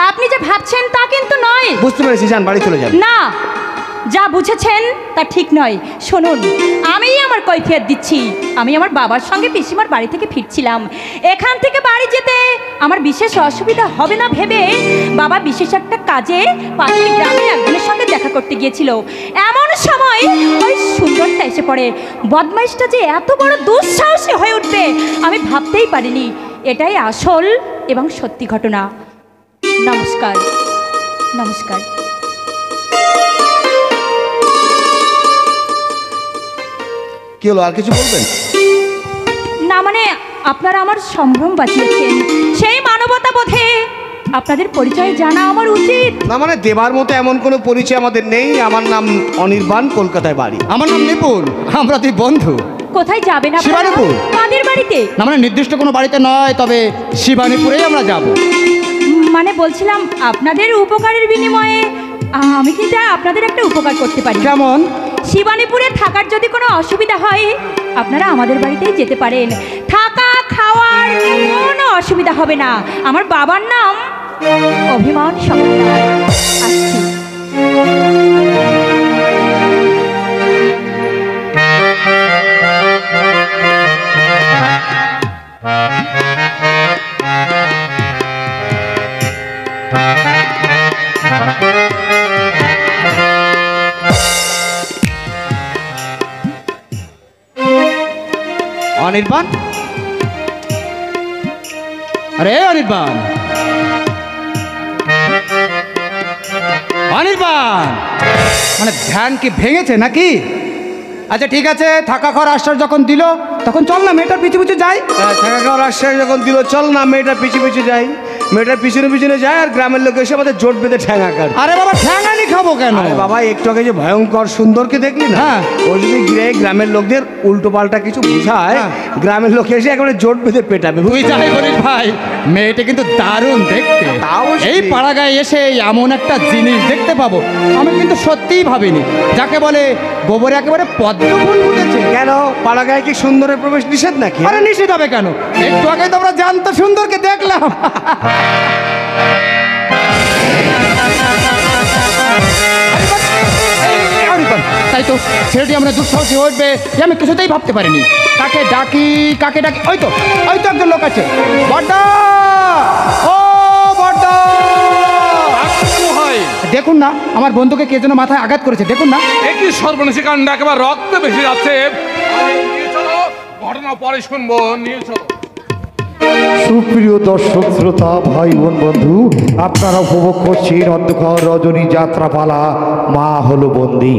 আপনি যে ভাবছেন তা কিন্তু নয়। বুঝতে পেরেছি, যান বাড়ি চলে যান। না, যা বুঝেছেন তা ঠিক নয়। শুনুন, আমি আমার কৈফিয়ত দিচ্ছি। আমি আমার বাবার সঙ্গে পিসিমার বাড়ি থেকে ফিরছিলাম। এখান থেকে বাড়ি যেতে আমার বিশেষ অসুবিধা হবে না ভেবে বাবা বিশেষ একটা কাজে পাশের গ্রামে একজনের সঙ্গে দেখা করতে গিয়েছিল। এমন সময় ওই সুন্দরটা এসে পড়ে। বদমাইশটা যে এত বড় দুঃসাহসী হয়ে উঠবে আমি ভাবতেই পারিনি। এটাই আসল এবং সত্যি ঘটনা। নমস্কার। নমস্কার। কি হলো, আর কিছু বলবেন? না মানে আপনারা আমার সম্ভ্রম বাঁচিয়েছেন, সেই মানবতা বোধে আপনাদের পরিচয় জানা আমার উচিত। না মানে দেবার মতো এমন কোনো পরিচয় আমাদের নেই। আমার নাম অনির্বাণ, কলকাতায় বাড়ি। আমার নাম নিপুল, আমরা দুই বন্ধু। কোথায় যাবেন আপনারা? শিবানীপুর। কাদের বাড়িতে? না মানে নির্দিষ্ট কোনো বাড়িতে নয়, তবে শিবানীপুরেই আমরা যাব। মানে বলছিলাম আপনাদের উপকারের বিনিময়ে আমি কিন্তু আপনাদের একটা উপকার করতে পারি। কেমন? শিবানীপুরে থাকার যদি কোনো অসুবিধা হয় আপনারা আমাদের বাড়িতেই যেতে পারেন। থাকা খাওয়ার কোনো অসুবিধা হবে না। আমার বাবার নাম অভিমান সমাদার। আসছি। অনির্বাণ, আরে অনির্বাণ, অনির্বাণ, মানে ধ্যান কি ভেঙেছে নাকি? আচ্ছা ঠিক আছে, থাকা খাওয়ার আশ্বাস যখন দিল তখন চল না মেয়েটার পিছু পিছু যাই। থাকা খাওয়ার আশ্বাস যখন দিল, চল না মেয়েটার পিছু পিছু যাই। মেয়েটার পিছনে পিছনে যায় আর গ্রামের লোক এসে আমাদের জোট বেঁধে ঠ্যাঙা কাটে। আরে বাবা, ঠ্যাঙানি খাবো কেন? আরে বাবা, একটু আগে যে ভয়ঙ্কর সুন্দরকে দেখলি না, হ্যাঁ। ও যদি গিয়ে গ্রামের লোকদের উল্টো পাল্টা কিছু বুঝায়, হ্যাঁ। গ্রামের লোক এসে একেবারে জোট বেঁধে পেটাবে। তুই যাই বলিস ভাই, মেয়েটা কিন্তু দারুণ দেখতে। তা অবশ্যই। এই পাড়া গায়ে এসে এমন একটা জিনিস দেখতে পাবো আমি কিন্তু সত্যিই ভাবিনি। যাকে বলে গোবরে একেবারে পদ্ম ফুল ফুটেছে। কেন, পাড়া গায়ে কি সুন্দরের প্রবেশ নিষেধ নাকি? আরে নিষেধ হবে কেন? একটু আগে তো আমরা জ্যান্ত সুন্দরকে দেখলাম। তাই তো ছেলেটি আমরা দুঃসাহসী উঠবে যে আমি কিছুতেই ভাবতে পারিনি। কাকে ডাকি কাকে ডাকি, ওই তো একজন লোক আছে। বড়দা, ও বড়দা, দেখুন না আমার বন্ধুকে কে যেন মাথায় আঘাত করেছে, দেখুন না। একই সর্বনাশী কাণ্ড, একেবারে রক্ত বেশি যাচ্ছে। নিয়ে চলো, ঘটনা পরে শুনবো, নিয়ে চলো। সুপ্রিয় দর্শক শ্রোতা ভাই বোন বন্ধু, আপনারা উপভোগ করছেন অন্ধকার রজনী যাত্রাপালা মা হলো বন্দী।